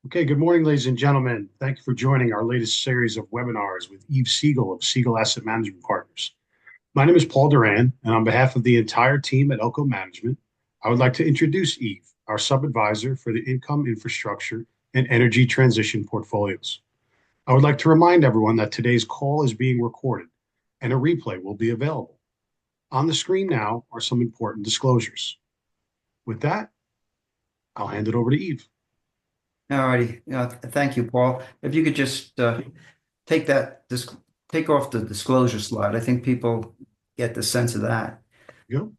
Okay, good morning, ladies and gentlemen. Thank you for joining our latest series of webinars with Eve Siegel of Siegel Asset Management Partners. My name is Paul Duran, and on behalf of the entire team at ELCO Management, I would like to introduce Eve, our sub-advisor for the income, infrastructure, and energy transition portfolios. I would like to remind everyone that today's call is being recorded and a replay will be available. On the screen now are some important disclosures. With that, I'll hand it over to Eve. All righty. Thank you, Paul. If you could just take that, take off the disclosure slide. I think people get the sense of that. You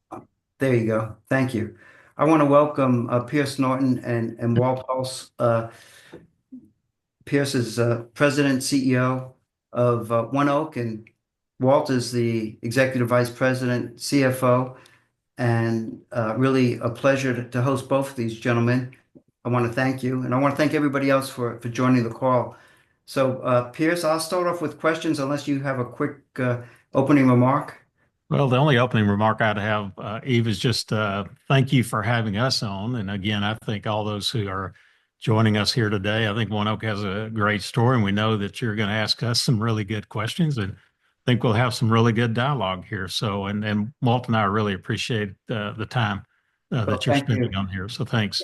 There you go. Thank you. I want to welcome Pierce Norton and Walt Hulse. Pierce is President, CEO of ONEOK, and Walt is the Executive Vice President, CFO, and really a pleasure to host both of these gentlemen. I want to thank you, and I want to thank everybody else for joining the call. So, Pierce, I'll start off with questions unless you have a quick opening remark. Well, the only opening remark I'd have, Eve, is just thank you for having us on. And again, I think all those who are joining us here today, I think ONEOK has a great story, and we know that you're going to ask us some really good questions, and I think we'll have some really good dialogue here. So, and Walt and I really appreciate the time that you're Thank spending you. on here. So, thanks.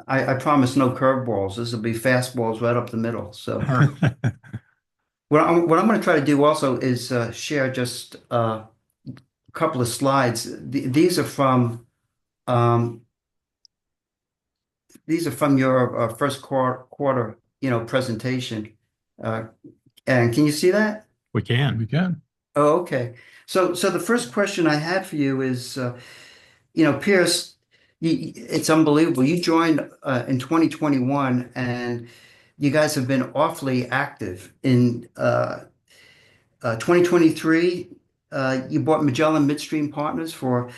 I promise no curveballs. This will be fastballs right up the middle. So, what I'm going to try to do also is share just a couple of slides. These are from um, your first quarter, presentation. And can you see that? We can. We can. Oh, okay. So the first question I had for you is, Pierce, it's unbelievable. You joined in 2021, and you guys have been awfully active. In 2023, you bought Magellan Midstream Partners for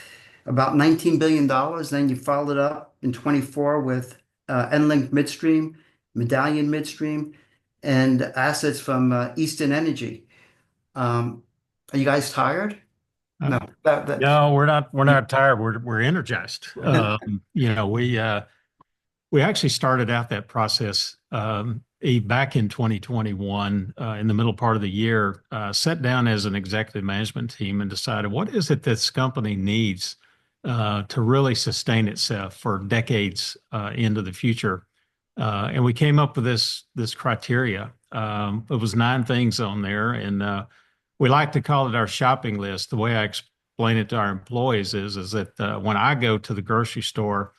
about $19 billion. Then you followed it up in 24 with EnLink Midstream, Medallion Midstream, and assets from Eastern Energy. Are you guys tired? Uh, No, that. no, we're not tired. We're energized. We actually started out that process back in 2021, in the middle part of the year, sat down as an executive management team and decided what is it this company needs to really sustain itself for decades into the future. And we came up with this criteria. It was 9 things on there, and we like to call it our shopping list. The way I explain it to our employees is that when I go to the grocery store,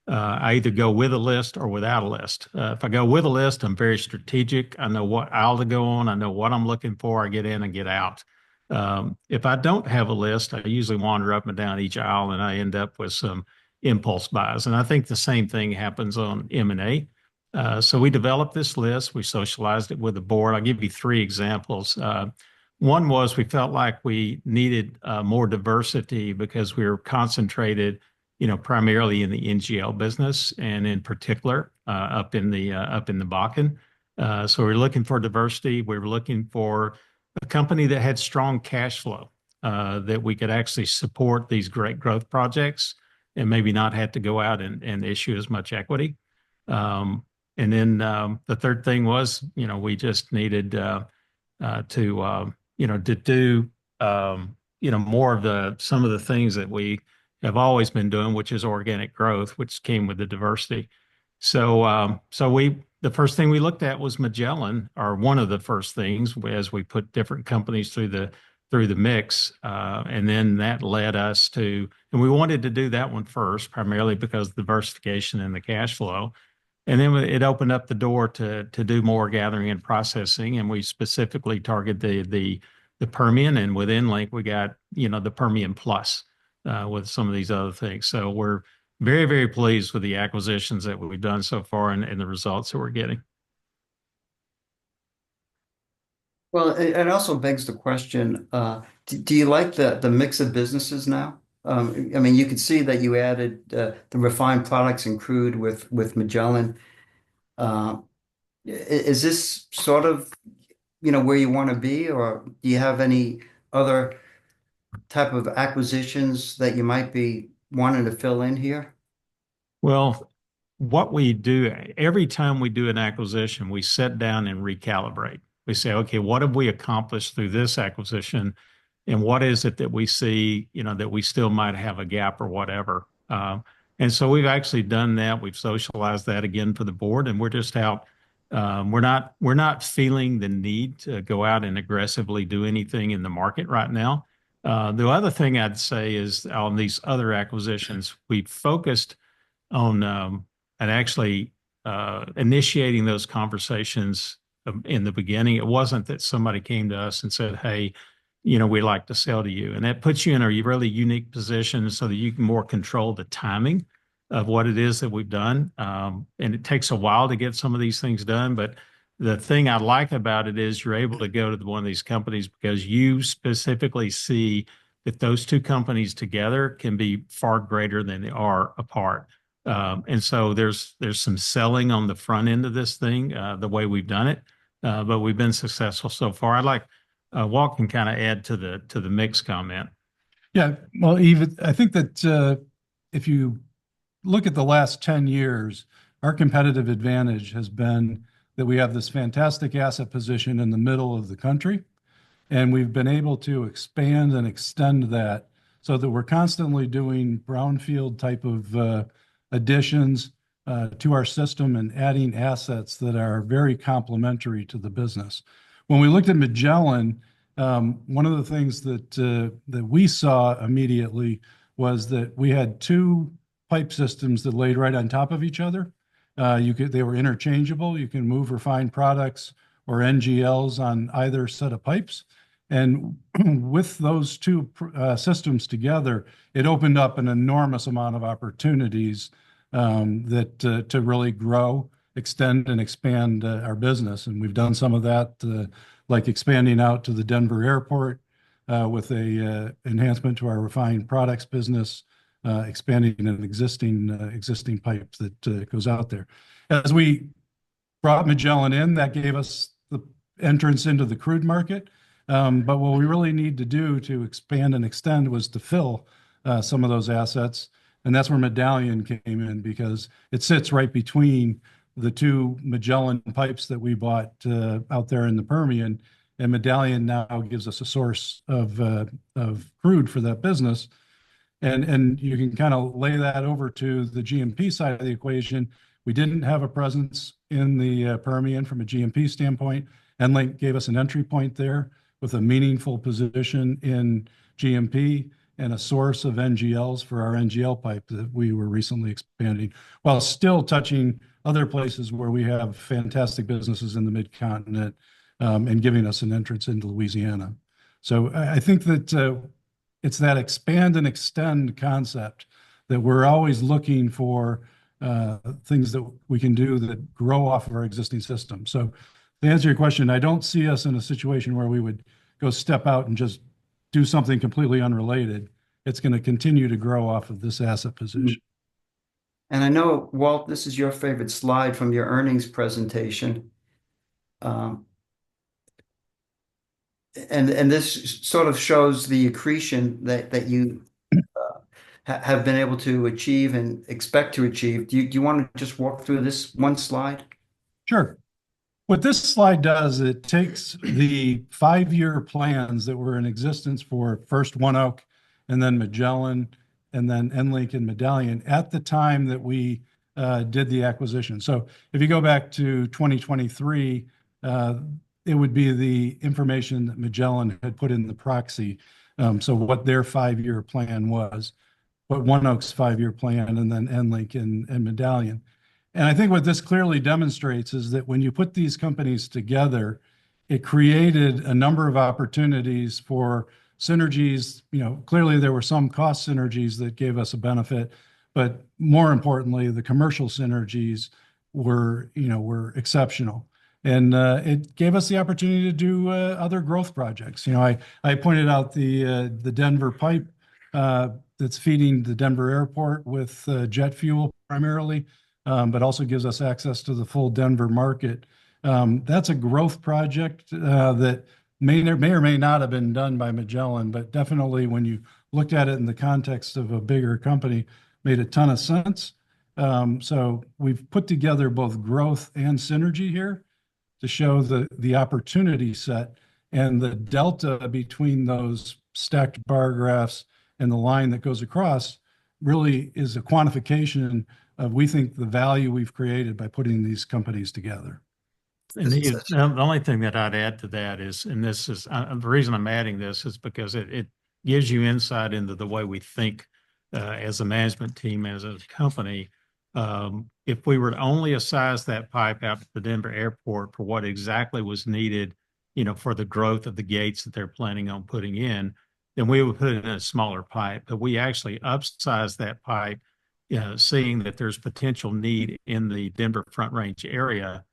I either go with a list or without a list. If I go with a list, I'm very strategic. I know what aisle to go on. I know what I'm looking for. I get in and get out. If I don't have a list, I usually wander up and down each aisle, and I end up with some impulse buys. And I think the same thing happens on M&A. So we developed this list. We socialized it with the board. I'll give you 3 examples. One was we felt like we needed more diversity because we were concentrated, primarily in the NGL business, and in particular up in the Bakken. So we were looking for diversity. We were looking for a company that had strong cash flow, that we could actually support these great growth projects and maybe not have to go out and issue as much equity. And then the third thing was, we just needed to do more of some of the things that we have always been doing, which is organic growth, which came with the diversity. So the first thing we looked at was Magellan, or one of the first things, as we put different companies through the mix, and then that led us to, and we wanted to do that one first, primarily because of diversification and the cash flow. And then it opened up the door to do more gathering and processing, and we specifically targeted the Permian, and with EnLink we got the Permian Plus with some of these other things. So we're very, very pleased with the acquisitions that we've done so far and the results that we're getting. Well, it also begs the question, do you like the mix of businesses now? I mean, you could see that you added the refined products and crude with Magellan. Is this sort of, where you want to be, or do you have any other type of acquisitions that you might be wanting to fill in here? Well, what we do every time we do an acquisition, we sit down and recalibrate. We say, okay, what have we accomplished through this acquisition? And what is it that we see, that we still might have a gap or whatever. And so we've actually done that. We've socialized that again for the board, and we're just out. We're not feeling the need to go out and aggressively do anything in the market right now. The other thing I'd say is on these other acquisitions, we focused on and actually initiating those conversations in the beginning. It wasn't that somebody came to us and said, "Hey, we'd like to sell to you," and that puts you in a really unique position so that you can more control the timing of what it is that we've done. And it takes a while to get some of these things done, but the thing I like about it is you're able to go to one of these companies because you specifically see that those two companies together can be far greater than they are apart. And so there's some selling on the front end of this thing, the way we've done it, but we've been successful so far. I'd like Walt can kind of add to the mix comment. Yeah, well, Eve, I think that if you look at the last 10 years, our competitive advantage has been that we have this fantastic asset position in the middle of the country, and we've been able to expand and extend that so that we're constantly doing brownfield type of additions to our system and adding assets that are very complementary to the business. When we looked at Magellan, one of the things that we saw immediately was that we had two pipe systems that laid right on top of each other. They were interchangeable. You can move refined products or NGLs on either set of pipes. And with those two systems together, it opened up an enormous amount of opportunities to really grow, extend, and expand our business. And we've done some of that, like expanding out to the Denver airport with a enhancement to our refined products business, expanding an existing pipe that goes out there. As we brought Magellan in, that gave us the entrance into the crude market. But what we really need to do to expand and extend was to fill some of those assets. And that's where Medallion came in, because it sits right between the two Magellan pipes that we bought out there in the Permian. And Medallion now gives us a source of crude for that business. And you can kind of lay that over to the GMP side of the equation. We didn't have a presence in the Permian from a GMP standpoint. EnLink gave us an entry point there with a meaningful position in GMP and a source of NGLs for our NGL pipe that we were recently expanding, while still touching other places where we have fantastic businesses in the mid-continent, and giving us an entrance into Louisiana. So I think that it's that expand and extend concept that we're always looking for things that we can do that grow off of our existing system. So to answer your question, I don't see us in a situation where we would go step out and just do something completely unrelated. It's going to continue to grow off of this asset position. And I know, Walt, this is your favorite slide from your earnings presentation. And this sort of shows the accretion that you have been able to achieve and expect to achieve. Do you want to just walk through this one slide? Sure. What this slide does, it takes the 5-year plans that were in existence for first ONEOK and then Magellan and then EnLink and Medallion at the time that we did the acquisition. So if you go back to 2023, it would be the information that Magellan had put in the proxy. So what their 5-year plan was, what ONEOK's 5-year plan, and then EnLink and Medallion. And I think what this clearly demonstrates is that when you put these companies together, it created a number of opportunities for synergies. Clearly there were some cost synergies that gave us a benefit, but more importantly, the commercial synergies were exceptional. And it gave us the opportunity to do other growth projects. I pointed out the Denver pipe that's feeding the Denver airport with jet fuel primarily, but also gives us access to the full Denver market. That's a growth project that may or may not have been done by Magellan, but definitely when you looked at it in the context of a bigger company, made a ton of sense. So we've put together both growth and synergy here to show the opportunity set, and the delta between those stacked bar graphs and the line that goes across really is a quantification of, we think, the value we've created by putting these companies together. And the only thing that I'd add to that is, and this is the reason I'm adding this is because it gives you insight into the way we think as a management team, as a company. If we were to only size that pipe out to the Denver airport for what exactly was needed, for the growth of the gates that they're planning on putting in, then we would put it in a smaller pipe. But we actually upsize that pipe, seeing that there's potential need in the Denver Front Range area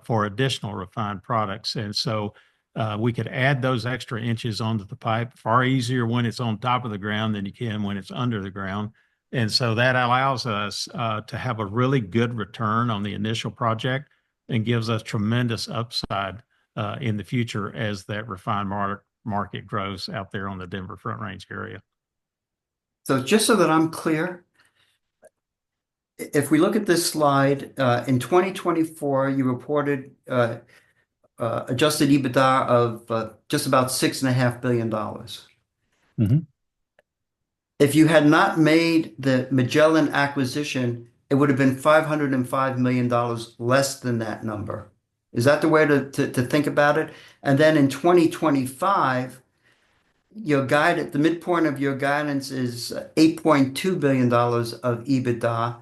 for additional refined products. And so we could add those extra inches onto the pipe far easier when it's on top of the ground than you can when it's under the ground. And so that allows us to have a really good return on the initial project and gives us tremendous upside in the future as that refined market grows out there on the Denver Front Range area. So just so that I'm clear, if we look at this slide, in 2024, you reported adjusted EBITDA of just about $6.5 billion. Mm-hmm. If you had not made the Magellan acquisition, it would have been $505 million less than that number. Is that the way to think about it? And then in 2025, the midpoint of your guidance is $8.2 billion of EBITDA.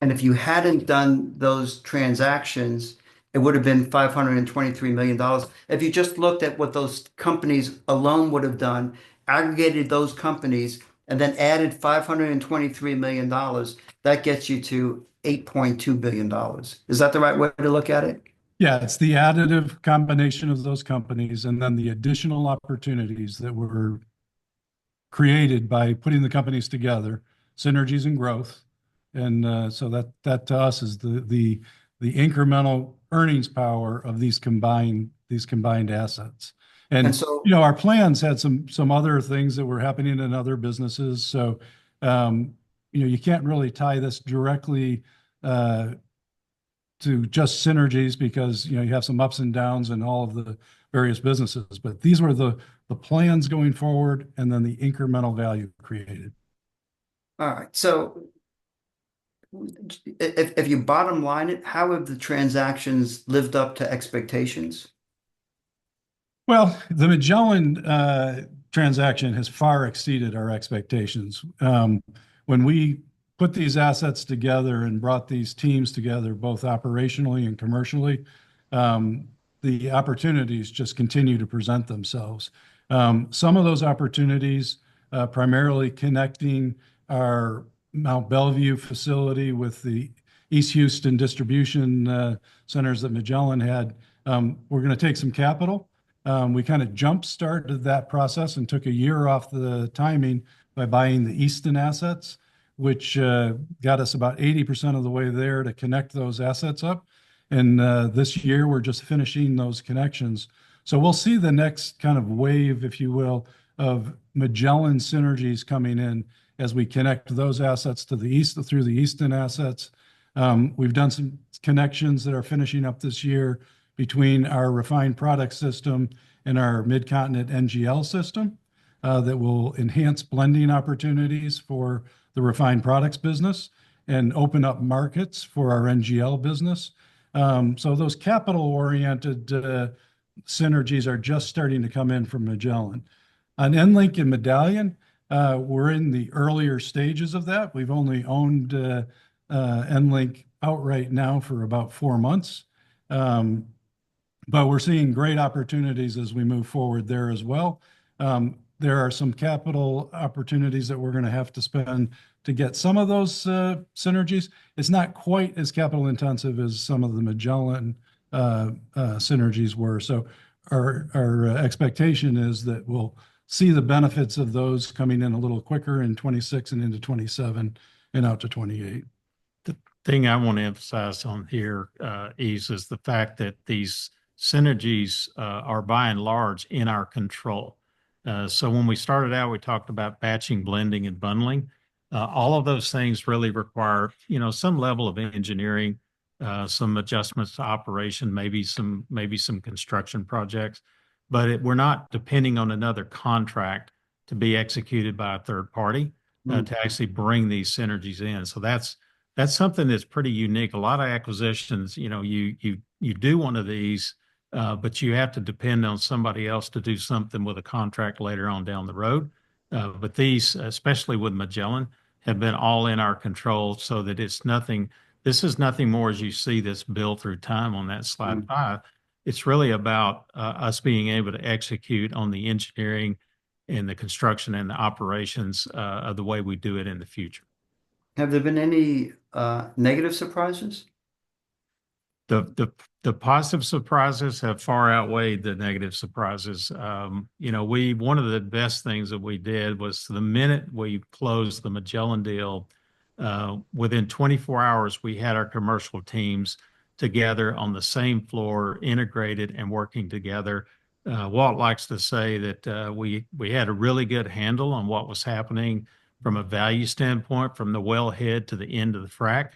And if you hadn't done those transactions, it would have been $523 million. If you just looked at what those companies alone would have done, aggregated those companies, and then added $523 million, that gets you to $8.2 billion. Is that the right way to look at it? Yeah, it's the additive combination of those companies and then the additional opportunities that were created by putting the companies together, synergies and growth. And so that to us is the incremental earnings power of these combined assets. And so, our plans had some other things that were happening in other businesses. So you can't really tie this directly to just synergies because you have some ups and downs in all of the various businesses. But these were the plans going forward, and then the incremental value created. all right. So if you bottom line it, how have the transactions lived up to expectations? Well, the Magellan transaction has far exceeded our expectations. When we put these assets together and brought these teams together, both operationally and commercially, the opportunities just continue to present themselves. Some of those opportunities, primarily connecting our Mount Bellevue facility with the East Houston distribution centers that Magellan had, we're going to take some capital. We kind of jump-started that process and took a year off the timing by buying the Easton assets, which got us about 80% of the way there to connect those assets up. And this year, we're just finishing those connections. So we'll see the next kind of wave, if you will, of Magellan synergies coming in as we connect those assets to the east through the Easton assets. We've done some connections that are finishing up this year between our refined product system and our Mid-Continent NGL system that will enhance blending opportunities for the refined products business and open up markets for our NGL business. So those capital-oriented synergies are just starting to come in from Magellan. On EnLink and Medallion, we're in the earlier stages of that. We've only owned EnLink outright now for about 4 months. But we're seeing great opportunities as we move forward there as well. There are some capital opportunities that we're going to have to spend to get some of those synergies. It's not quite as capital intensive as some of the Magellan synergies were. So our expectation is that we'll see the benefits of those coming in a little quicker in 26 and into 27 and out to 28. The thing I want to emphasize on here, is the fact that these synergies are by and large in our control. So when we started out, we talked about batching, blending, and bundling. All of those things really require, some level of engineering, some adjustments to operation, maybe some construction projects, but we're not depending on another contract to be executed by a third party to actually bring these synergies in. So that's something that's pretty unique. A lot of acquisitions, you do one of these, but you have to depend on somebody else to do something with a contract later on down the road. But these, especially with Magellan, have been all in our control, so that this is nothing more as you see this build through time on that slide 5. It's really about us being able to execute on the engineering and the construction and the operations of the way we do it in the future. Have there been any negative surprises? The positive surprises have far outweighed the negative surprises. One of the best things that we did was the minute we closed the Magellan deal, within 24 hours, we had our commercial teams together on the same floor, integrated and working together. Walt likes to say that we had a really good handle on what was happening from a value standpoint, from the wellhead to the end of the frac.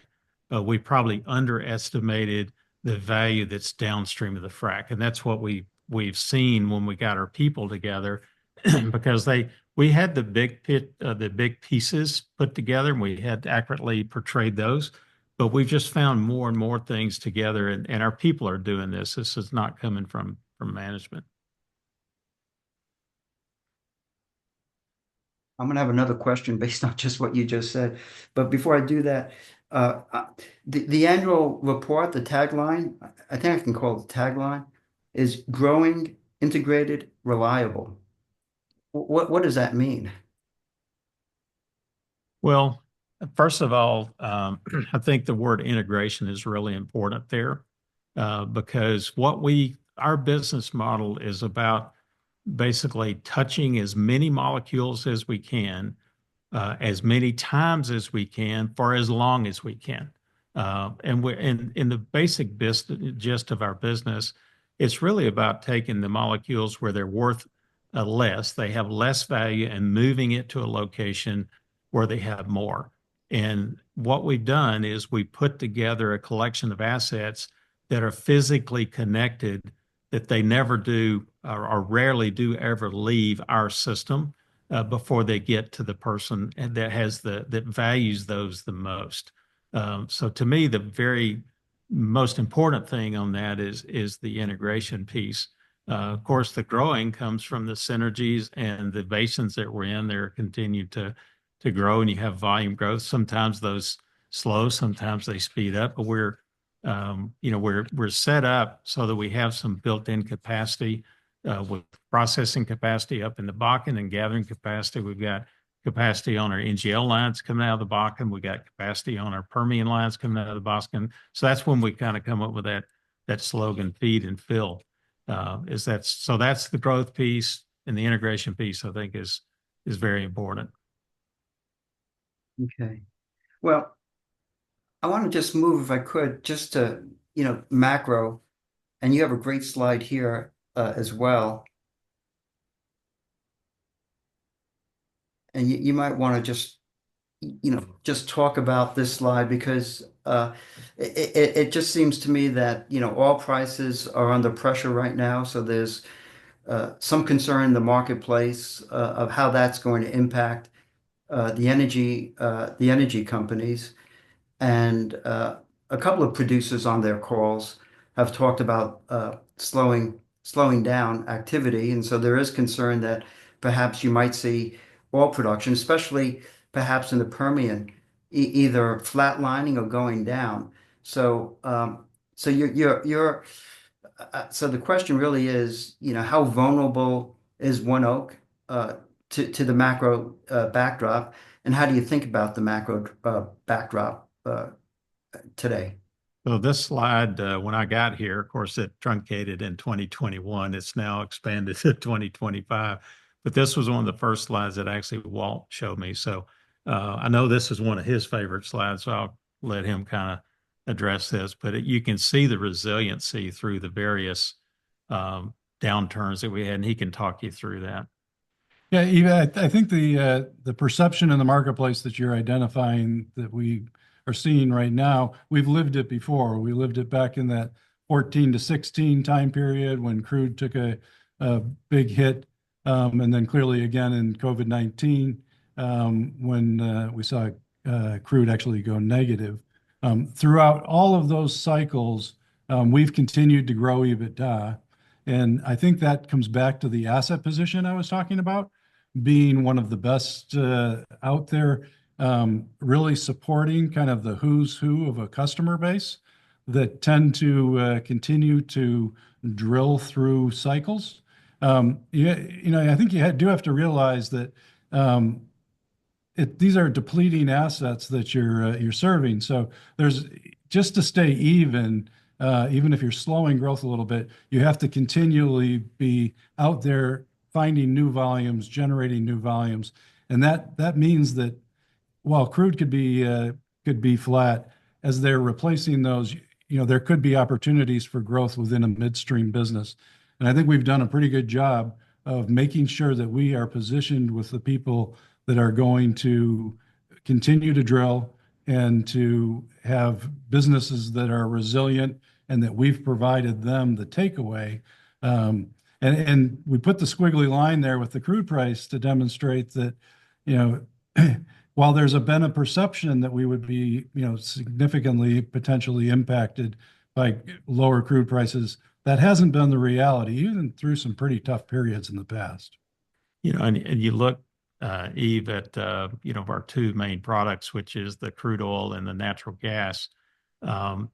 We probably underestimated the value that's downstream of the frac, and that's what we've seen when we got our people together, because we had the big pieces put together, and we had accurately portrayed those, but we've just found more and more things together, and our people are doing this. This is not coming from management. I'm going to have another question based on just what you just said. But before I do that, the annual report, the tagline, I think I can call it the tagline, is growing, integrated, reliable. What does that mean? Well, first of all, I think the word integration is really important there, because our business model is about basically touching as many molecules as we can, as many times as we can, for as long as we can. And we're in the basic gist of our business, it's really about taking the molecules where they're worth less, they have less value, and moving it to a location where they have more. And what we've done is we put together a collection of assets that are physically connected, that they never do or rarely do ever leave our system before they get to the person that values those the most. So to me, the very most important thing on that is the integration piece. Of course, the growing comes from the synergies and the basins that we're in. They're continued to grow, and you have volume growth. Sometimes those slow, sometimes they speed up, but we're set up so that we have some built-in capacity with processing capacity up in the Bakken and gathering capacity. We've got capacity on our NGL lines coming out of the Bakken. We got capacity on our Permian lines coming out of the Bakken. So that's when we kind of come up with that slogan, feed and fill. So that's the growth piece, and the integration piece, I think, is very important. Okay. Well, I want to just move, if I could, just to, macro, and you have a great slide here as well. And you might want to just talk about this slide, because it just seems to me that, all prices are under pressure right now. So there's some concern in the marketplace of how that's going to impact the energy companies. And a couple of producers on their calls have talked about slowing down activity. And so there is concern that perhaps you might see oil production, especially perhaps in the Permian, either flatlining or going down. So so so the question really is, how vulnerable is ONEOK to the macro backdrop, and how do you think about the macro backdrop today? So this slide, when I got here, of course, it truncated in 2021. It's now expanded to 2025. But this was one of the first slides that actually Walt showed me. So I know this is one of his favorite slides, so I'll let him kind of address this. But you can see the resiliency through the various downturns that we had, and he can talk you through that. Yeah, Eva, I think the perception in the marketplace that you're identifying that we are seeing right now, we've lived it before. We lived it back in that 14 to 16 time period when crude took a big hit, and then clearly again in COVID-19 when we saw crude actually go negative. Throughout all of those cycles, we've continued to grow EBITDA. And I think that comes back to the asset position I was talking about, being one of the best out there, really supporting kind of the who's who of a customer base that tend to continue to drill through cycles. I think do have to realize that these are depleting assets that you're serving. So there's just to stay even if you're slowing growth a little bit, you have to continually be out there finding new volumes, generating new volumes, and that means that while crude could be flat, as they're replacing those, there could be opportunities for growth within a midstream business. And I think we've done a pretty good job of making sure that we are positioned with the people that are going to continue to drill and to have businesses that are resilient and that we've provided them the takeaway. And we put the squiggly line there with the crude price to demonstrate that, while there's been a perception that we would be, significantly potentially impacted by lower crude prices, that hasn't been the reality, even through some pretty tough periods in the past. And you look, Eve, at our two main products, which is the crude oil and the natural gas.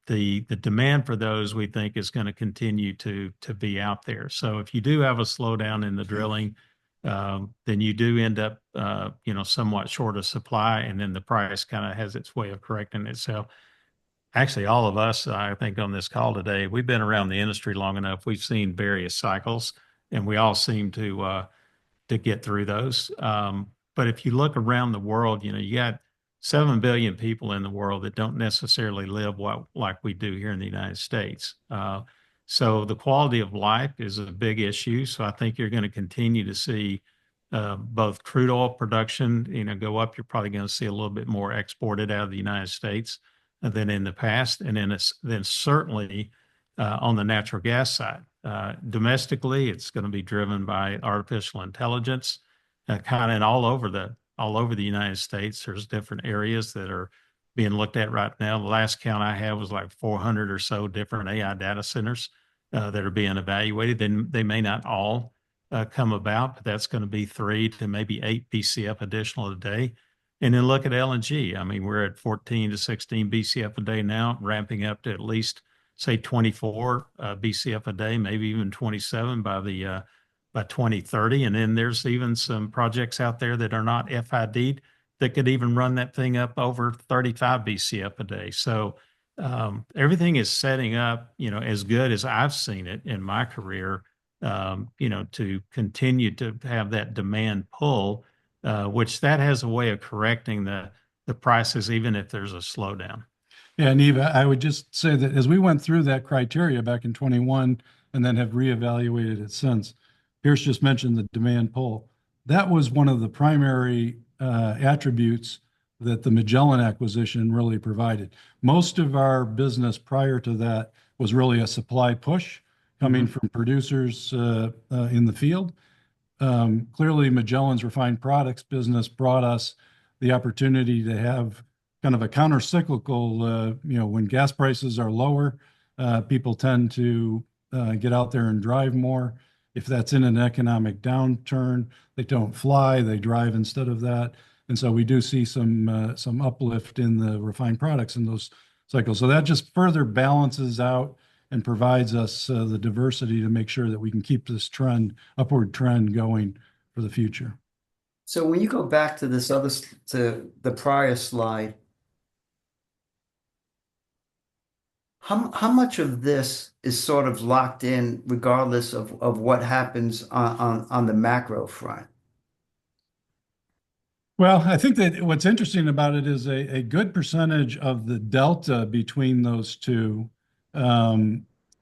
The demand for those we think is going to continue to be out there. So if you do have a slowdown in the drilling, then you do end up somewhat short of supply, and then the price kind of has its way of correcting itself. Actually, all of us, I think, on this call today, we've been around the industry long enough. We've seen various cycles, and we all seem to get through those. But if you look around the world, you got 7 billion people in the world that don't necessarily live like we do here in the United States. So the quality of life is a big issue. So I think you're going to continue to see both crude oil production, go up. You're probably going to see a little bit more exported out of the United States than in the past. And then certainly on the natural gas side. Domestically, it's going to be driven by artificial intelligence, kind of all over the United States. There's different areas that are being looked at right now. The last count I had was like 400 or so different AI data centers that are being evaluated. Then they may not all come about, but that's going to be 3 to maybe 8 BCF additional a day. And then look at LNG. I mean, we're at 14 to 16 BCF a day now, ramping up to at least say 24 BCF a day, maybe even 27 by 2030. And then there's even some projects out there that are not FID'd that could even run that thing up over 35 BCF a day. So everything is setting up, as good as I've seen it in my career, to continue to have that demand pull, which that has a way of correcting the prices, even if there's a slowdown. Yeah, and Eva, I would just say that as we went through that criteria back in 21 and then have reevaluated it since, Pierce just mentioned the demand pull. That was one of the primary attributes that the Magellan acquisition really provided. Most of our business prior to that was really a supply push coming from producers in the field. Clearly, Magellan's refined products business brought us the opportunity to have kind of a counter-cyclical, when gas prices are lower, people tend to get out there and drive more. If that's in an economic downturn, they don't fly, they drive instead of that. And so we do see some uplift in the refined products in those cycles. So that just further balances out and provides us the diversity to make sure that we can keep this upward trend going for the future. So when you go back to to the prior slide, how much of this is sort of locked in regardless of what happens on the macro front? Well, I think that what's interesting about it is a good percentage of the delta between those two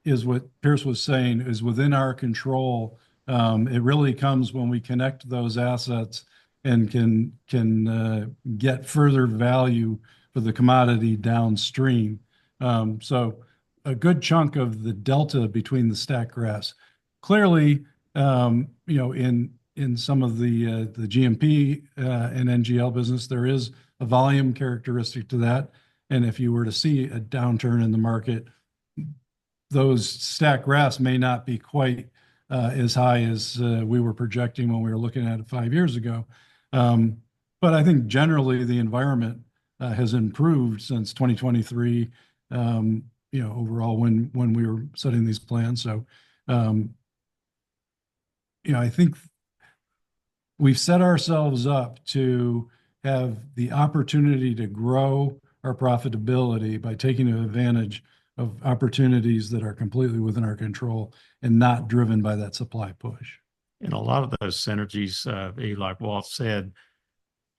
is what Pierce was saying is within our control It really comes when we connect those assets and can get further value for the commodity downstream. So a good chunk of the delta between the stacked grass. Clearly, in some of the GMP and NGL business, there is a volume characteristic to that. And if you were to see a downturn in the market, those stacked grass may not be quite as high as we were projecting when we were looking at it 5 years ago. But I think generally the environment has improved since 2023, overall when we were setting these plans. So, I think we've set ourselves up to have the opportunity to grow our profitability by taking advantage of opportunities that are completely within our control and not driven by that supply push. And a lot of those synergies, like Walt said,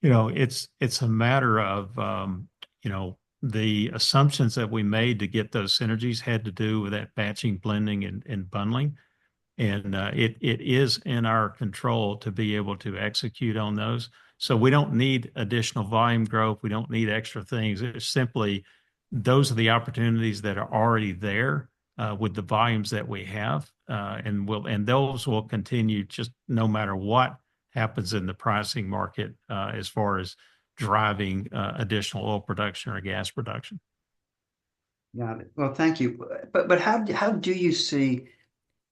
it's a matter of, the assumptions that we made to get those synergies had to do with that batching, blending, and bundling. And it is in our control to be able to execute on those. So we don't need additional volume growth. We don't need extra things. It's simply those are the opportunities that are already there with the volumes that we have, and those will continue just no matter what happens in the pricing market as far as driving additional oil production or gas production. Got it. Well, thank you. But how do you see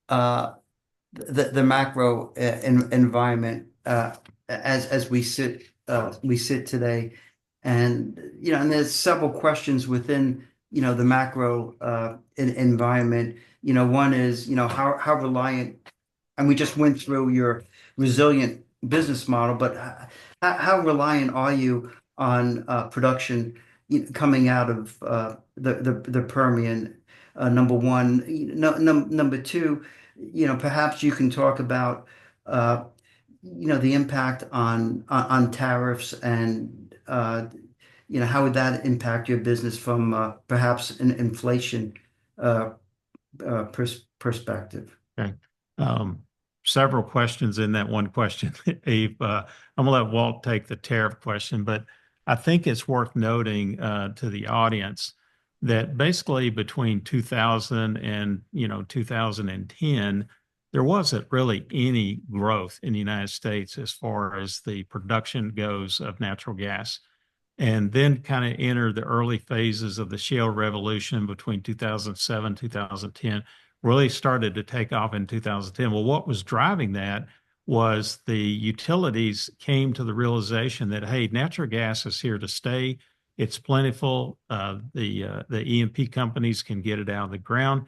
the macro environment as we sit today? And and there's several questions within the macro environment. One is how reliant, and we just went through your resilient business model, but how reliant are you on production coming out of the Permian? Number one. Number two, perhaps you can talk about the impact on tariffs and how would that impact your business from perhaps an inflation perspective? Okay. Several questions in that one question, Eve. I'm gonna let Walt take the tariff question, but I think it's worth noting to the audience that basically between 2000 and 2010, there wasn't really any growth in the United States as far as the production goes of natural gas. And then kind of enter the early phases of the shale revolution between 2007, 2010, really started to take off in 2010. Well, what was driving that was the utilities came to the realization that, hey, natural gas is here to stay. It's plentiful. The E&P companies can get it out of the ground.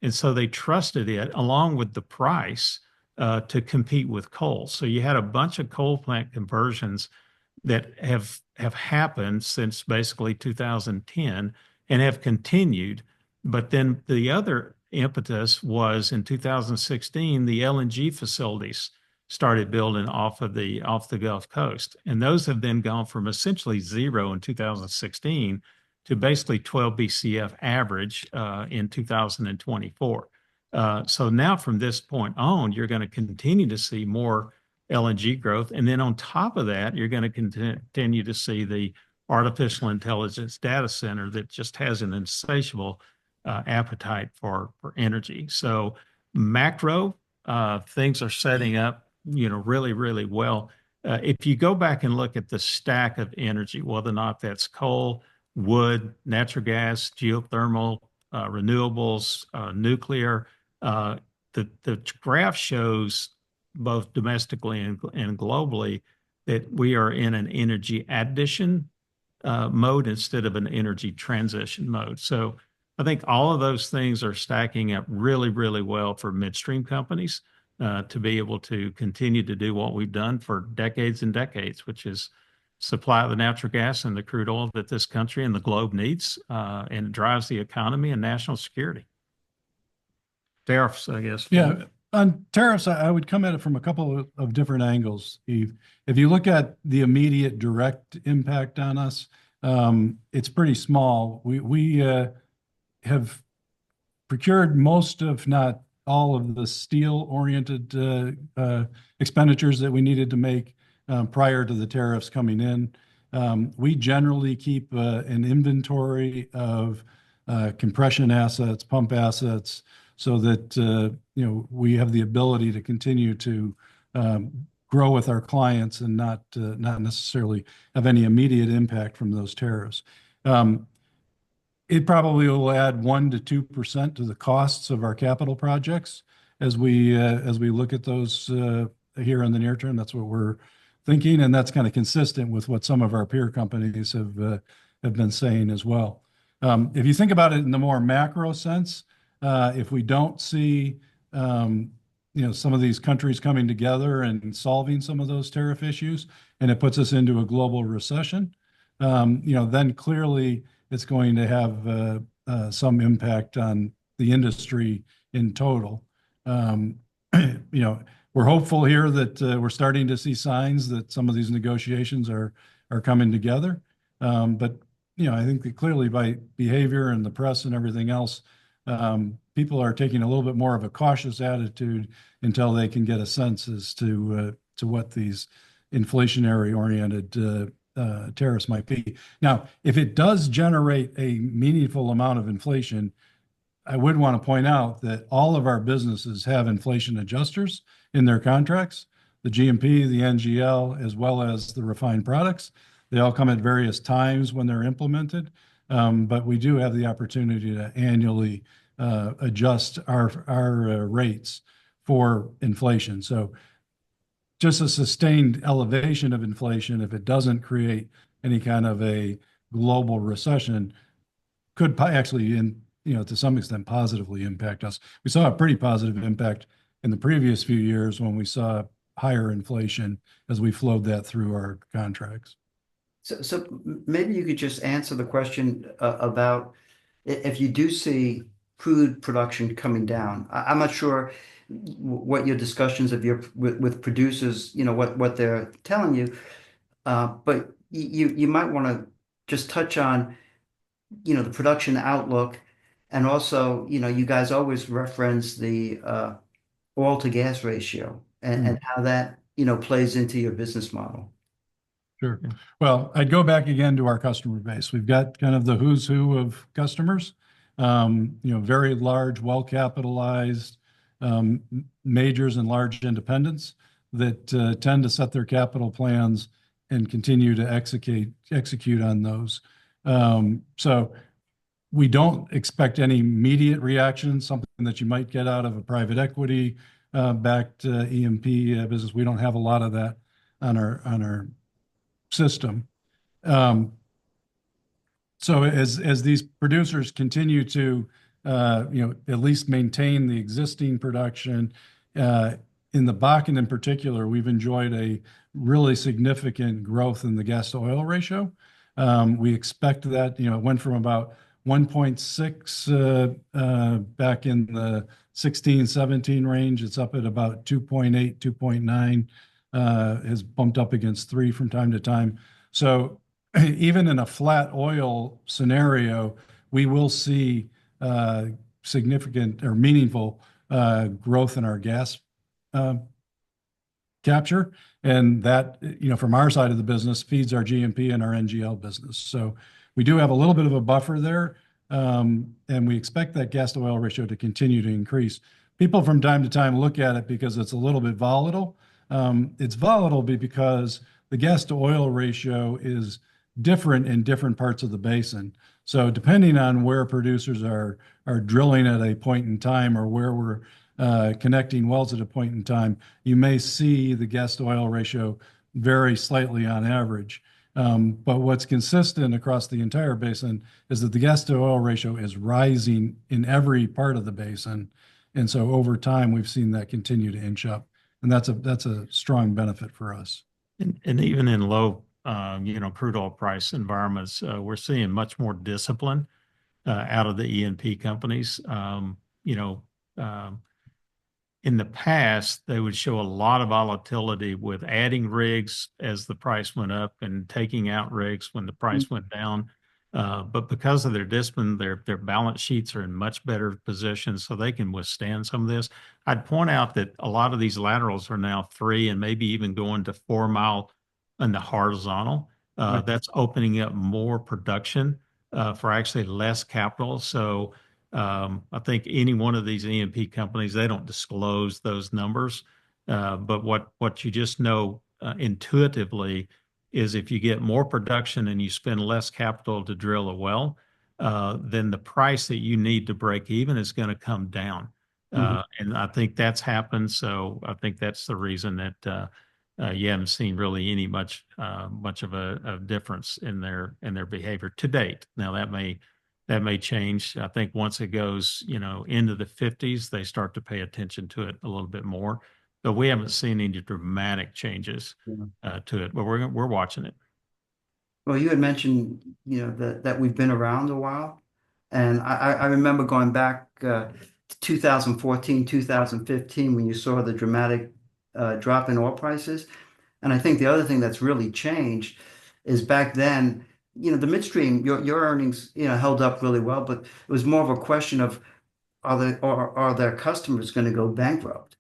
And so they trusted it along with the price to compete with coal. So you had a bunch of coal plant conversions that have happened since basically 2010 and have continued. But then the other impetus was in 2016, the LNG facilities started building off the Gulf Coast. And those have then gone from essentially zero in 2016 to basically 12 BCF average in 2024. So now from this point on, you're going to continue to see more LNG growth. And then on top of that, you're going to continue to see the artificial intelligence data center that just has an insatiable appetite for energy. So macro, things are setting up, really, really well. If you go back and look at the stack of energy, whether or not that's coal, wood, natural gas, geothermal, renewables, nuclear, the graph shows both domestically and globally that we are in an energy addition mode instead of an energy transition mode. So I think all of those things are stacking up really, really well for midstream companies to be able to continue to do what we've done for decades and decades, which is supply the natural gas and the crude oil that this country and the globe needs, and it drives the economy and national security. Tariffs, I guess. Yeah, on tariffs, I would come at it from a couple of different angles, Steve. If you look at the immediate direct impact on us, it's pretty small. We have procured most, if not all of the steel-oriented expenditures that we needed to make prior to the tariffs coming in. We generally keep an inventory of compression assets, pump assets, so that we have the ability to continue to grow with our clients and not necessarily have any immediate impact from those tariffs. It probably will add 1% to 2% to the costs of our capital projects as we look at those here in the near term. That's what we're thinking, and that's kind of consistent with what some of our peer companies have been saying as well. If you think about it in the more macro sense, if we don't see some of these countries coming together and solving some of those tariff issues, and it puts us into a global recession, then clearly it's going to have some impact on the industry in total. We're hopeful here that we're starting to see signs that some of these negotiations are coming together. But I think that clearly by behavior and the press and everything else, people are taking a little bit more of a cautious attitude until they can get a sense as to what these inflationary-oriented tariffs might be. Now, if it does generate a meaningful amount of inflation, I would want to point out that all of our businesses have inflation adjusters in their contracts, the GMP, the NGL, as well as the refined products. They all come at various times when they're implemented, but we do have the opportunity to annually adjust our rates for inflation. So just a sustained elevation of inflation, if it doesn't create any kind of a global recession, could actually, to some extent, positively impact us. We saw a pretty positive impact in the previous few years when we saw higher inflation as we flowed that through our contracts. So maybe you could just answer the question about if you do see crude production coming down. I'm not sure what your discussions with producers, what they're telling you, but you might want to just touch on, the production outlook, and also, you guys always reference the oil to gas ratio and how that, plays into your business model. Sure. Well, I'd go back again to our customer base. We've got kind of the who's who of customers, very large, well-capitalized majors and large independents that tend to set their capital plans and continue to execute on those. So we don't expect any immediate reaction, something that you might get out of a private equity backed E&P business. We don't have a lot of that on our system. So as these producers continue to at least maintain the existing production, in the Bakken in particular, we've enjoyed a really significant growth in the gas to oil ratio. We expect that, it went from about 1.6 back in the 16-17 range. It's up at about 2.8, 2.9, has bumped up against 3 from time to time. So even in a flat oil scenario, we will see significant or meaningful growth in our gas capture. And that, from our side of the business, feeds our GMP and our NGL business. So we do have a little bit of a buffer there, and we expect that gas to oil ratio to continue to increase. People from time to time look at it because it's a little bit volatile. It's volatile because the gas to oil ratio is different in different parts of the basin. So depending on where producers are drilling at a point in time, or where we're connecting wells at a point in time, you may see the gas to oil ratio vary slightly on average. But what's consistent across the entire basin is that the gas to oil ratio is rising in every part of the basin. And so over time, we've seen that continue to inch up. And that's a strong benefit for us. And even in low, crude oil price environments, we're seeing much more discipline out of the E&P companies. In the past, they would show a lot of volatility with adding rigs as the price went up and taking out rigs when the price went down. But because of their discipline, their balance sheets are in much better position, so they can withstand some of this. I'd point out that a lot of these laterals are now 3 and maybe even going to 4 mile in the horizontal. Right. That's opening up more production for actually less capital. So I think any one of these E&P companies, they don't disclose those numbers. But what you just know intuitively is if you get more production and you spend less capital to drill a well, then the price that you need to break even is going to come down. And I think that's happened. So I think that's the reason that you haven't seen really any much of a difference in their behavior to date. Now that may change. I think once it goes, into the 50s, they start to pay attention to it a little bit more. But we haven't seen any dramatic changes to it. But we're watching it. Well, you had mentioned, that we've been around a while, and I remember going back to 2014, 2015 when you saw the dramatic drop in oil prices. And I think the other thing that's really changed is back then, the midstream, your earnings, held up really well, but it was more of a question of are their customers going to go bankrupt?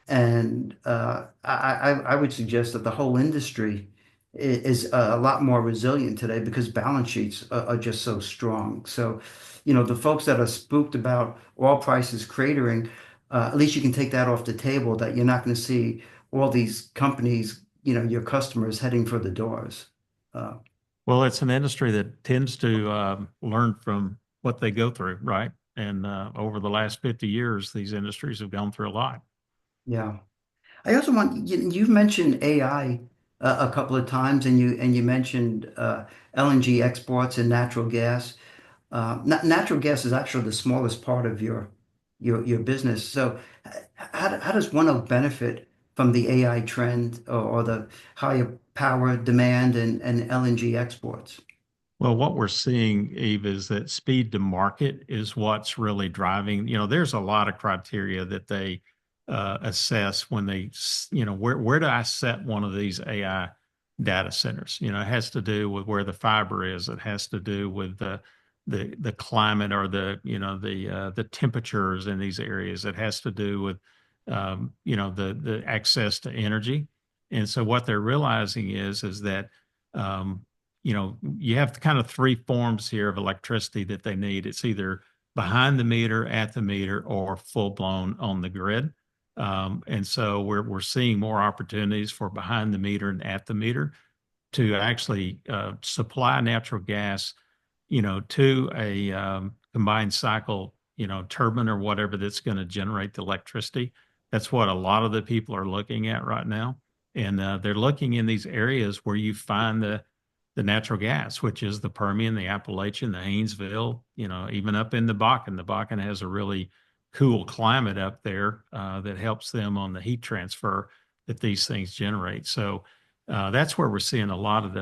And I would suggest that the whole industry is a lot more resilient today because balance sheets are just so strong. So, the folks that are spooked about oil prices cratering, at least you can take that off the table that you're not going to see all these companies, your customers heading for the doors. Well, it's an industry that tends to learn from what they go through, right? And over the last 50 years, these industries have gone through a lot. Yeah. I also want you've mentioned AI a couple of times, and you mentioned LNG exports and natural gas. Natural gas is actually the smallest part of your business. So, how does ONEOK benefit from the AI trend or the higher power demand and LNG exports? Well, what we're seeing, Eve, is that speed to market is what's really driving. There's a lot of criteria that they assess when where do I set one of these AI data centers? It has to do with where the fiber is. It has to do with the climate or the temperatures in these areas. It has to do with the access to energy. And so what they're realizing is that you have kind of 3 forms here of electricity that they need. It's either behind the meter, at the meter, or full blown on the grid. And so we're seeing more opportunities for behind the meter and at the meter to actually supply natural gas, to a combined cycle, turbine or whatever that's going to generate the electricity. That's what a lot of the people are looking at right now. And they're looking in these areas where you find the natural gas, which is the Permian, the Appalachian, the Haynesville, even up in the Bakken. The Bakken has a really cool climate up there that helps them on the heat transfer that these things generate. So that's where we're seeing a lot of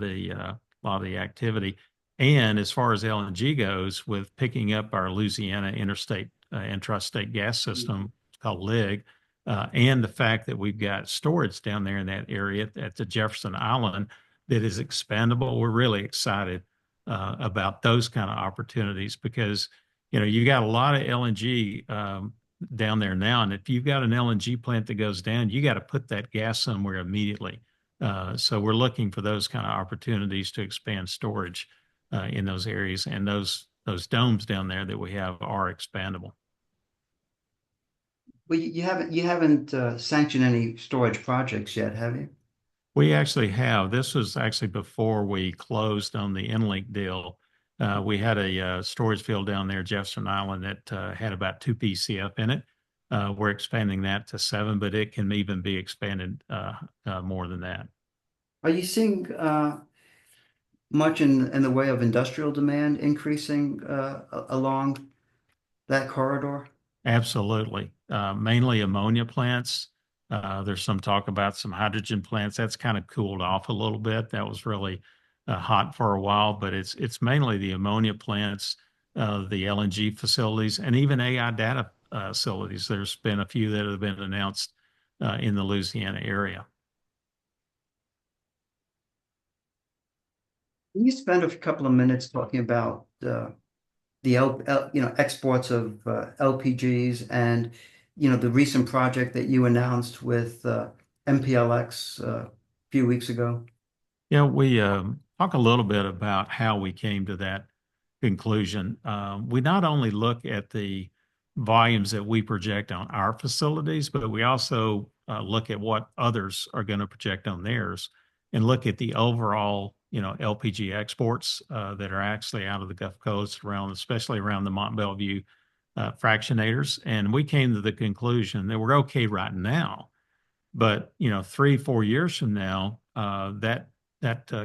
the activity. And as far as LNG goes, with picking up our Louisiana intrastate gas system called LIG, and the fact that we've got storage down there in that area at the Jefferson Island that is expandable, we're really excited about those kind of opportunities because, you got a lot of LNG down there now. And if you've got an LNG plant that goes down, you got to put that gas somewhere immediately. So we're looking for those kind of opportunities to expand storage in those areas. And those domes down there that we have are expandable. Well, you haven't sanctioned any storage projects yet, have you? We actually have. This was actually before we closed on the EnLink deal. We had a storage field down there, Jefferson Island, that had about 2 PCF in it. We're expanding that to 7, but it can even be expanded more than that. Are you seeing much in the way of industrial demand increasing along that corridor? Absolutely. Mainly ammonia plants. There's some talk about some hydrogen plants. That's kind of cooled off a little bit. That was really hot for a while, but it's mainly the ammonia plants, the LNG facilities, and even AI data facilities. There's been a few that have been announced in the Louisiana area. Can you spend a couple of minutes talking about exports of LPGs and the recent project that you announced with MPLX a few weeks ago? Yeah, we talk a little bit about how we came to that conclusion. We not only look at the volumes that we project on our facilities, but we also look at what others are going to project on theirs and look at the overall, LPG exports that are actually out of the Gulf Coast especially around the Mont Belvieu fractionators. And we came to the conclusion that we're okay right now, but 3-4 years from now, that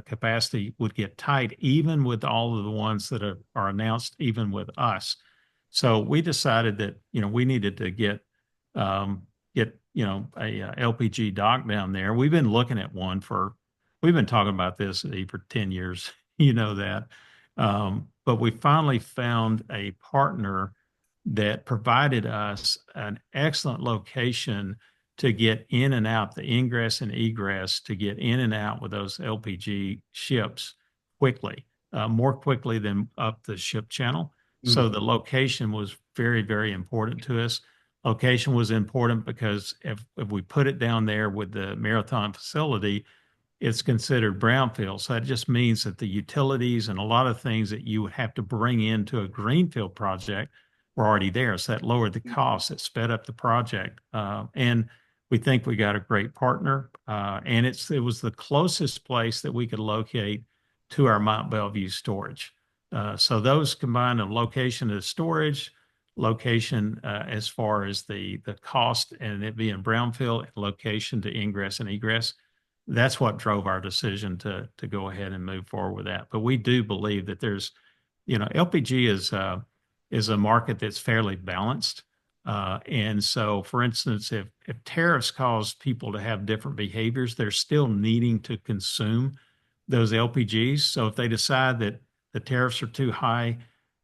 capacity would get tight, even with all of the ones that are announced, even with us. So we decided that we needed to get a LPG dock down there. We've been looking at one we've been talking about this for 10 years, that. But we finally found a partner that provided us an excellent location to get in and out, the ingress and egress, to get in and out with those LPG ships quickly, more quickly than up the ship channel. So the location was very, very important to us. Location was important because if we put it down there with the Marathon facility, it's considered brownfield. So that just means that the utilities and a lot of things that you would have to bring into a greenfield project were already there. So that lowered the cost, it sped up the project. And we think we got a great partner. And it was the closest place that we could locate to our Mont Belvieu storage. So those combined of location of storage, location as far as the cost and it being brownfield, and location to ingress and egress, that's what drove our decision to go ahead and move forward with that. But we do believe that there's, LPG is a market that's fairly balanced. And so, for instance, if tariffs cause people to have different behaviors, they're still needing to consume those LPGs. So if they decide that the tariffs are too high,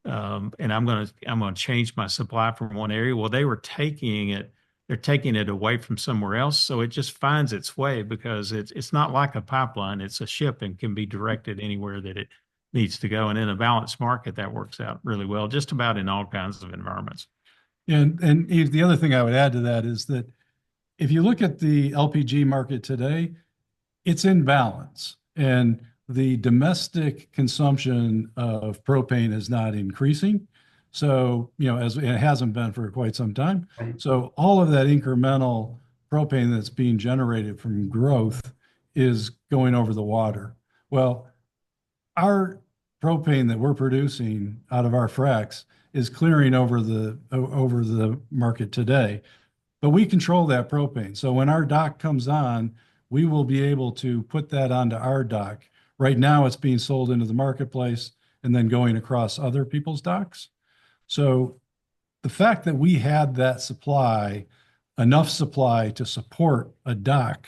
and I'm going to change my supply from one area, well, they're taking it away from somewhere else. So it just finds its way because it's not like a pipeline. It's a ship and can be directed anywhere that it needs to go. And in a balanced market, that works out really well, just about in all kinds of environments. And Eve, the other thing I would add to that is that if you look at the LPG market today, it's in balance. And the domestic consumption of propane is not increasing. So, as it hasn't been for quite some time. Right. So all of that incremental propane that's being generated from growth is going over the water. Well, our propane that we're producing out of our fracs is clearing over the market today, but we control that propane. So when our dock comes on, we will be able to put that onto our dock. Right now, it's being sold into the marketplace and then going across other people's docks. So the fact that we had that supply, enough supply to support a dock,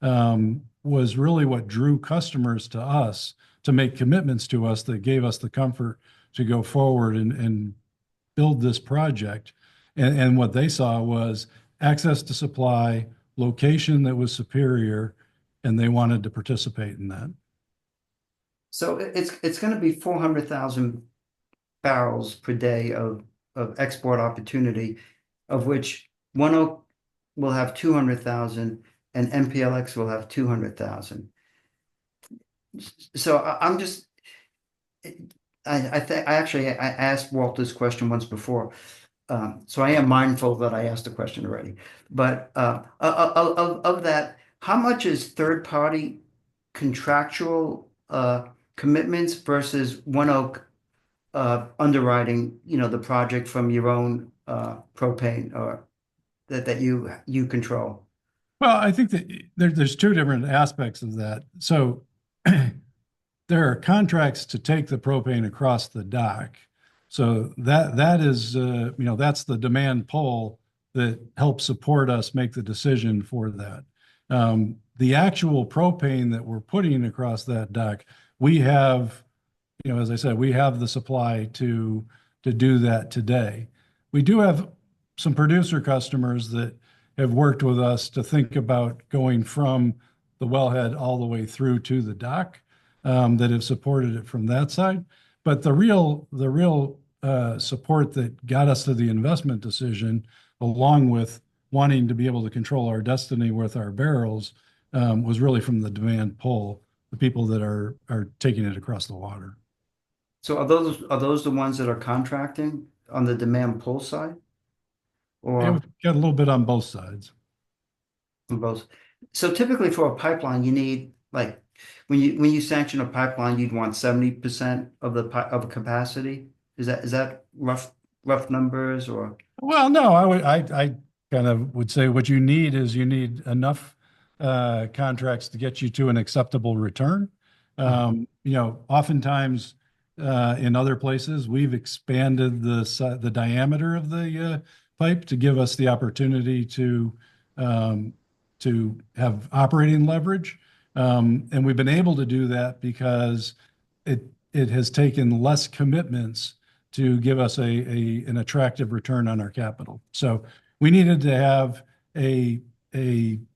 was really what drew customers to us to make commitments to us that gave us the comfort to go forward and build this project. And what they saw was access to supply, location that was superior, and they wanted to participate in that. So it's going to be 400,000 barrels per day of export opportunity, of which ONEOK will have 200,000 and MPLX will have 200,000. So I asked Walt this question once before, so I am mindful that I asked the question already. But of that, how much is third-party contractual commitments versus ONEOK underwriting, the project from your own propane or that you control? Well, I think that there's two different aspects of that. So there are contracts to take the propane across the dock. So that is, that's the demand pull that helps support us make the decision for that. The actual propane that we're putting across that dock, we have, as I said, we have the supply to do that today. We do have some producer customers that have worked with us to think about going from the wellhead all the way through to the dock. that have supported it from that side. But the real support that got us to the investment decision, along with wanting to be able to control our destiny with our barrels, was really from the demand pull, the people that are taking it across the water. So are those the ones that are contracting on the demand pull side, Yeah, or we've got a little bit on both sides. on both? So typically for a pipeline, you need like when you sanction a pipeline, you'd want 70% of of a capacity. Is that rough numbers or? Well, no, I kind of would say what you need is you need enough contracts to get you to an acceptable return. Oftentimes in other places we've expanded the diameter of the pipe to give us the opportunity um, to have operating leverage, and we've been able to do that because it has taken less commitments to give us an attractive return on our capital. So we needed to have a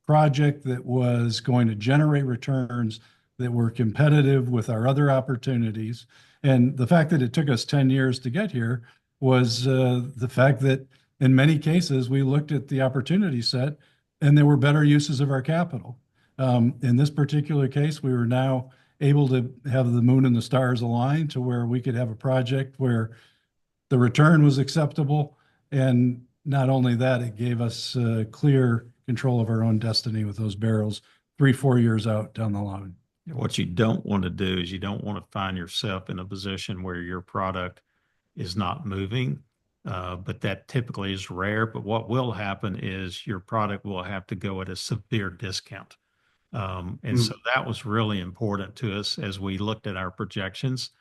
project that was going to generate returns that were competitive with our other opportunities. And the fact that it took us 10 years to get here was the fact that in many cases we looked at the opportunity set and there were better uses of our capital. In this particular case, we were now able to have the moon and the stars align to where we could have a project where the return was acceptable. And not only that, it gave us clear control of our own destiny with those barrels 3-4 years out down the line. What you don't want to do is you don't want to find yourself in a position where your product is not moving. But that typically is rare. But what will happen is your product will have to go at a severe discount. And so that was really important to us as we looked at our projections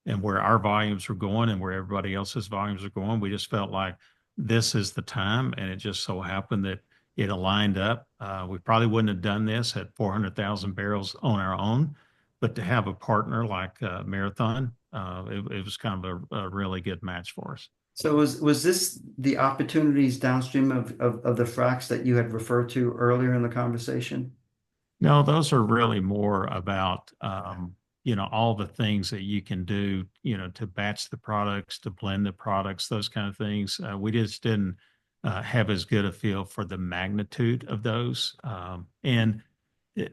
and where our volumes were going and where everybody else's volumes are going. We just felt like this is the time. And it just so happened that it aligned up. We probably wouldn't have done this at 400,000 barrels on our own, but to have a partner like Marathon, it was kind of a really good match for us. So was this the opportunities downstream of the fracs that you had referred to earlier in the conversation? No, those are really more about, all the things that you can do, to batch the products, to blend the products, those kind of things. We just didn't have as good a feel for the magnitude of those. And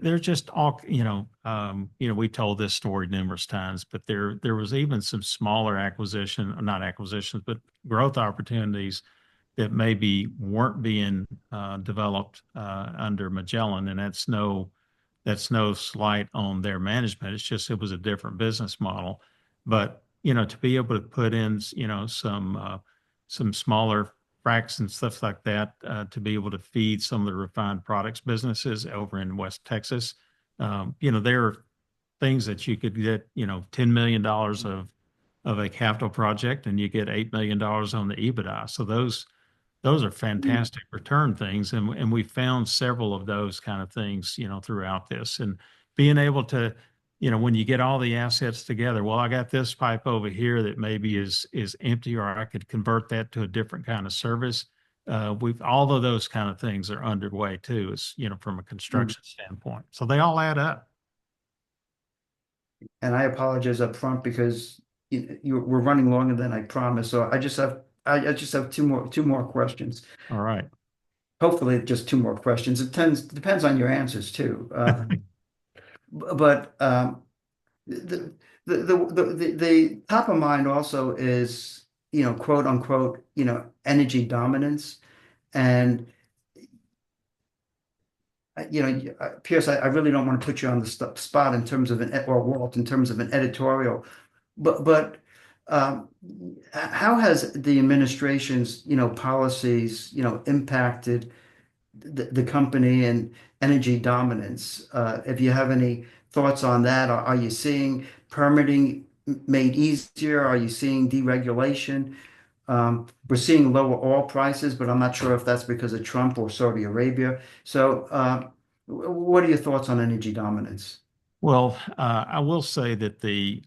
they're just all, we told this story numerous times, but there was even some smaller not acquisitions, but growth opportunities that maybe weren't being developed under Magellan, and that's no slight on their management. It's just it was a different business model. But to be able to put in some smaller fracs and stuff like that to be able to feed some of the refined products businesses over in West Texas, there are things that you could get $10 million of a capital project, and you get $8 million on the EBITDA. So those are fantastic return things. And we found several of those kind of things, throughout this. And being able to, when you get all the assets together, well, I got this pipe over here that maybe is empty, or I could convert that to a different kind of service. All of those kind of things are underway too, from a construction standpoint. So they all add up. And I apologize up front because we're running longer than I promised. So I just have two more questions. All right. Hopefully, just two more questions. It depends on your answers too. But the top of mind also is quote unquote energy dominance, and Pierce, I really don't want to put you on the spot in terms of or Walt in terms of an editorial, but how has the administration's policies impacted the company and energy dominance? If you have any thoughts on that, are you seeing permitting made easier? Are you seeing deregulation? We're seeing lower oil prices, but I'm not sure if that's because of Trump or Saudi Arabia. So, what are your thoughts on energy dominance? Well, I will say that the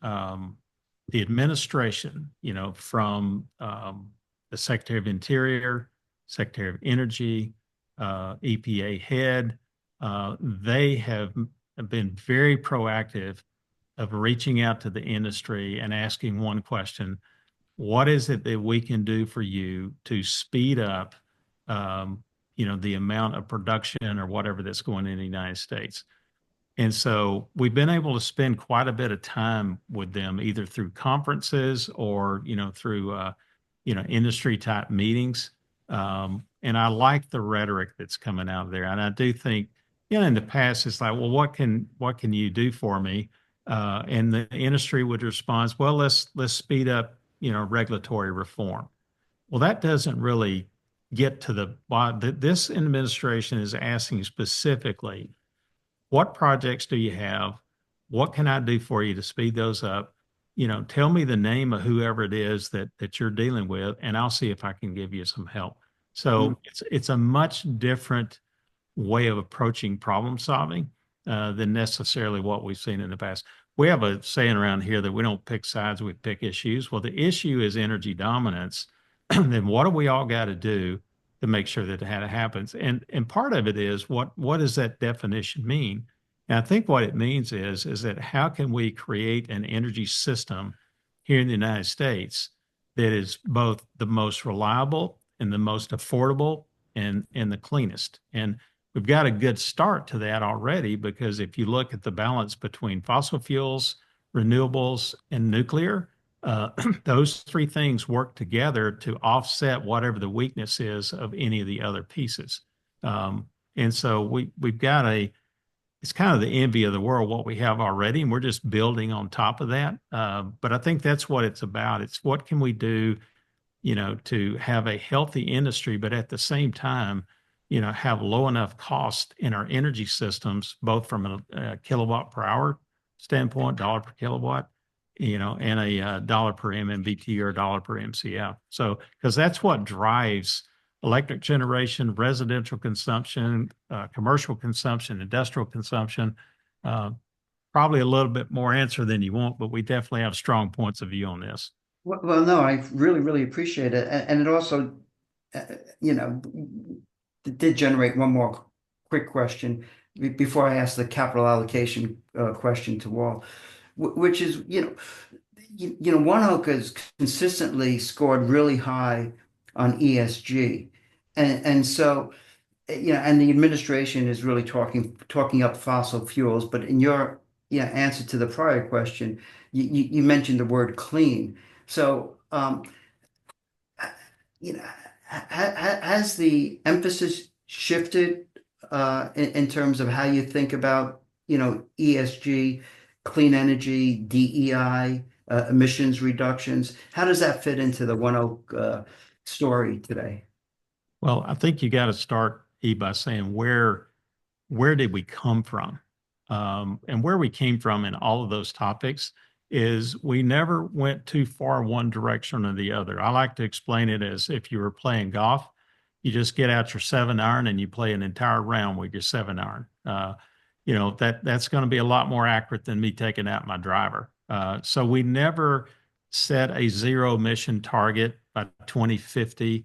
administration, from the Secretary of Interior, Secretary of Energy, EPA head, they have been very proactive of reaching out to the industry and asking one question: what is it that we can do for you to speed up, the amount of production or whatever that's going in the United States? And so we've been able to spend quite a bit of time with them, either through conferences or, through, industry type meetings. And I like the rhetoric that's coming out of there. And I do think, in the past, it's like, well, what can you do for me? And the industry would respond, well, let's speed up, regulatory reform. Well, that doesn't really get to this administration is asking specifically, what projects do you have? What can I do for you to speed those up? Tell me the name of whoever it is that you're dealing with, and I'll see if I can give you some help. So it's a much different way of approaching problem solving than necessarily what we've seen in the past. We have a saying around here that we don't pick sides, we pick issues. Well, the issue is energy dominance. Then what do we all got to do to make sure that it happens? And part of it is what does that definition mean? And I think what it means is that how can we create an energy system here in the United States that is both the most reliable and the most affordable and the cleanest? And we've got a good start to that already, because if you look at the balance between fossil fuels, renewables, and nuclear, those three things work together to offset whatever the weakness is of any of the other pieces. And so we've got it's kind of the envy of the world, what we have already, and we're just building on top of that. But I think that's what it's about. It's what can we do, to have a healthy industry, but at the same time, have low enough cost in our energy systems, both from a kilowatt per hour standpoint, dollar per kilowatt, and a dollar per MMBtu or dollar per MCF. So, because that's what drives electric generation, residential consumption, commercial consumption, industrial consumption. Probably a little bit more answer than you want, but we definitely have strong points of view on this. Well, no, I really, really appreciate it. And it also, did generate one more quick question before I ask the capital allocation question to Walt, which is, ONEOK has consistently scored really high on ESG, and so, and the administration is really talking up fossil fuels. But in your answer to the prior question, you mentioned the word clean. So, has the emphasis shifted in terms of how you think about, ESG, clean energy, DEI, emissions reductions? How does that fit into the ONEOK story today? Well, I think you got to start, by saying where did we come from? And where we came from in all of those topics is we never went too far one direction or the other. I like to explain it as if you were playing golf, you just get out your 7-iron and you play an entire round with your 7-iron. That's going to be a lot more accurate than me taking out my driver. So we never set a zero emission target by 2050.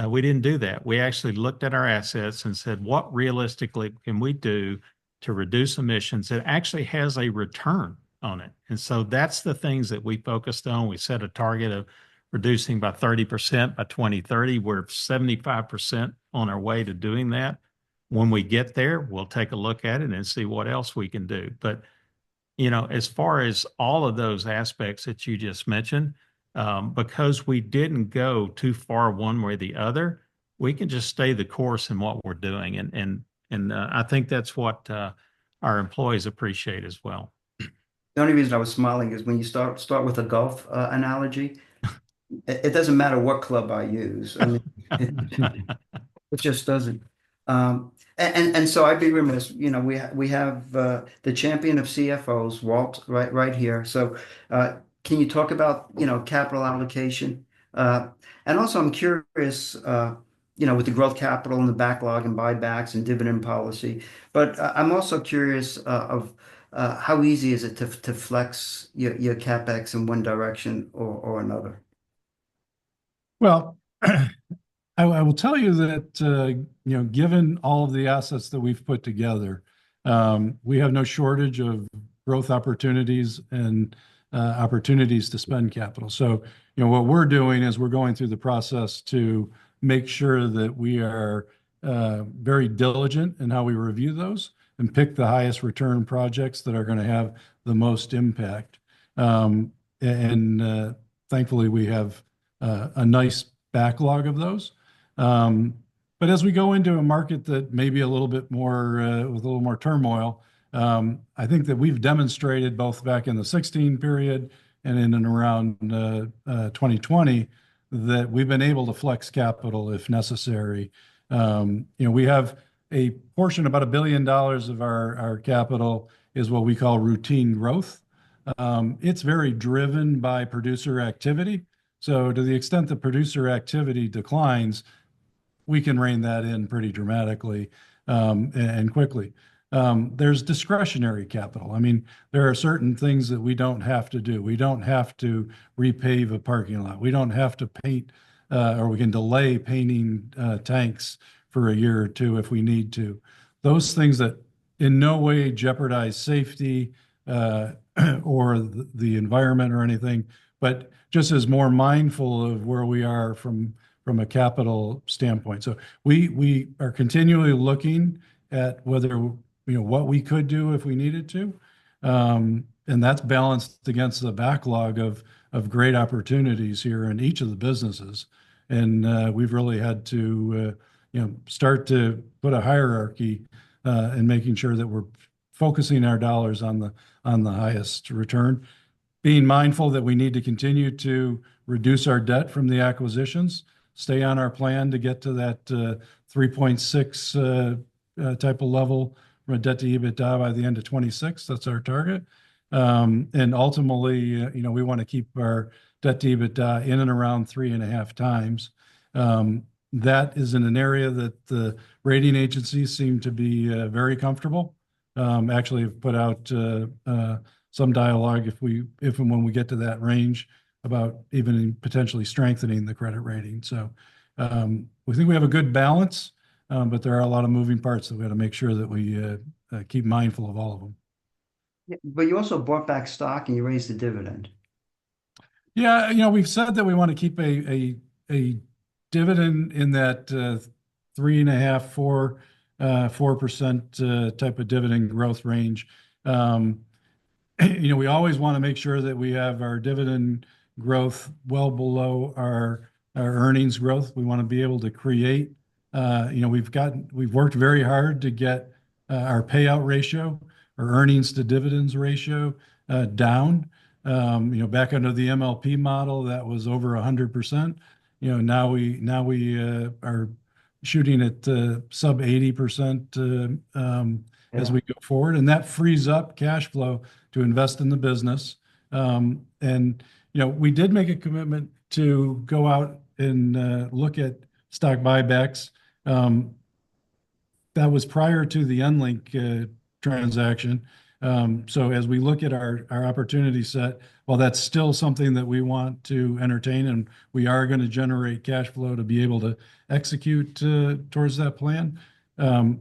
We didn't do that. We actually looked at our assets and said, what realistically can we do to reduce emissions that actually has a return on it? And so that's the things that we focused on. We set a target of reducing by 30% by 2030. We're 75% on our way to doing that. When we get there, we'll take a look at it and see what else we can do. But, as far as all of those aspects that you just mentioned, because we didn't go too far one way or the other, we can just stay the course in what we're doing. And I think that's what our employees appreciate as well. The only reason I was smiling is when you start with a golf analogy, it doesn't matter what club I use. I mean, it just doesn't. And so I'd be remiss, we have the champion of CFOs, Walt, right here. So can you talk about, capital allocation? And also I'm curious, with the growth capital and the backlog and buybacks and dividend policy, but I'm also curious of how easy is it to flex your CapEx in one direction or another? Well, I will tell you that, given all of the assets that we've put together, we have no shortage of growth opportunities and opportunities to spend capital. So, what we're doing is we're going through the process to make sure that we are very diligent in how we review those and pick the highest return projects that are going to have the most impact. And thankfully, we have a nice backlog of those. But as we go into a market that may be a little bit more with a little more turmoil, I think that we've demonstrated both back in the 16 period and in and around 2020 that we've been able to flex capital if necessary. We have a portion, about $1 billion of our capital is what we call routine growth. It's very driven by producer activity. So to the extent that producer activity declines, we can rein that in pretty dramatically and quickly. There's discretionary capital. I mean, there are certain things that we don't have to do. We don't have to repave a parking lot. We don't have to paint, or we can delay painting tanks for a year or two if we need to. Those things that in no way jeopardize safety or the environment or anything, but just as more mindful of where we are from a capital standpoint. So we are continually looking at whether, what we could do if we needed to. And that's balanced against the backlog of great opportunities here in each of the businesses. And we've really had to, start to put a hierarchy in making sure that we're focusing our dollars on the highest return, being mindful that we need to continue to reduce our debt from the acquisitions, stay on our plan to get to that 3.6 type of level from a debt to EBITDA by the end of 26. That's our target. And ultimately, we want to keep our debt to EBITDA in and around 3.5 times. That is in an area that the rating agencies seem to be very comfortable. Actually, have put out some dialogue if and when we get to that range about even potentially strengthening the credit rating. So we think we have a good balance, but there are a lot of moving parts that we got to make sure that we keep mindful of all of them. Yeah, but you also bought back stock and you raised the dividend. Yeah, we've said that we want to keep a dividend in that 3.5, 4% type of dividend growth range. We always want to make sure that we have our dividend growth well below our earnings growth. We want to be able to create. We've worked very hard to get our payout ratio, our earnings to dividends ratio down. Back under the MLP model, that was over 100%. Now we are shooting at sub 80% as we go forward, and that frees up cash flow to invest in the business. And we did make a commitment to go out and look at stock buybacks. That was prior to the EnLink transaction. So as we look at our opportunity set, while that's still something that we want to entertain, and we are going to generate cash flow to be able to execute towards that plan,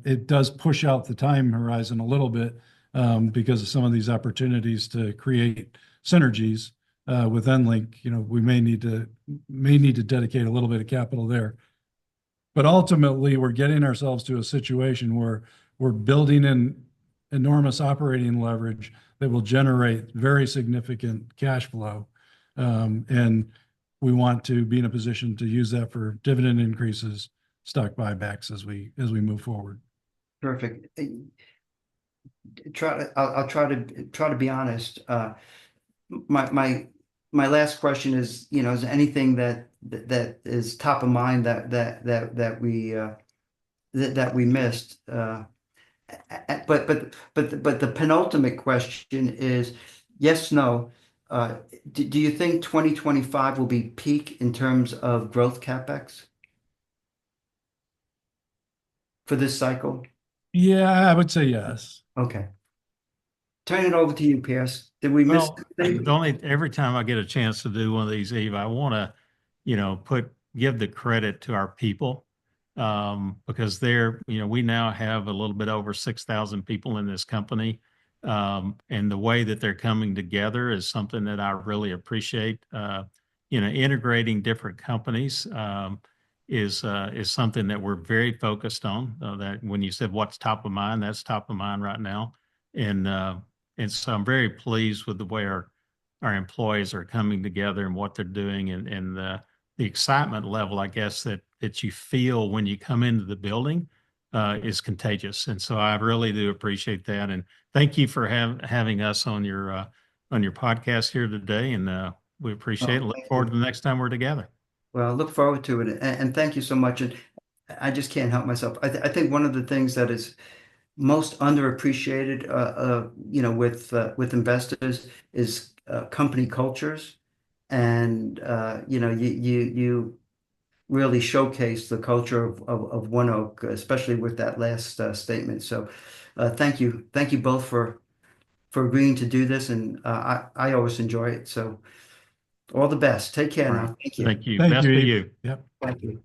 it does push out the time horizon a little bit because of some of these opportunities to create synergies with EnLink. We may need to dedicate a little bit of capital there. But ultimately, we're getting ourselves to a situation where we're building an enormous operating leverage that will generate very significant cash flow. And we want to be in a position to use that for dividend increases, stock buybacks as we move forward. Perfect. I'll try to be honest. My last question is, is there anything that is top of mind that we missed? But the penultimate question is yes, no. Do you think 2025 will be peak in terms of growth CapEx for this cycle? Yeah, I would say yes. Okay. Turn it over to you, Pierce. Did we miss anything? Every time I get a chance to do one of these, Eve, I want to, give the credit to our people because we now have a little bit over 6,000 people in this company. And the way that they're coming together is something that I really appreciate. Integrating different companies is something that we're very focused on. That when you said what's top of mind, that's top of mind right now. And so I'm very pleased with the way our employees are coming together and what they're doing, and the excitement level, I guess, that you feel when you come into the building is contagious. And so I really do appreciate that. And thank you for having us on your podcast here today. And we appreciate it. Look Thank forward you. to the next time we're together. Well, I look forward to it, and thank you so much. And I just can't help myself. I think one of the things that is most underappreciated, with investors is company cultures, and you really showcase the culture of ONEOK, especially with that last statement. So, thank you both for agreeing to do this, and I always enjoy it. So, all the best. Take care All now. right. Thank you. Thank you. Thank Best you, to Eve. you. Yep. Thank you.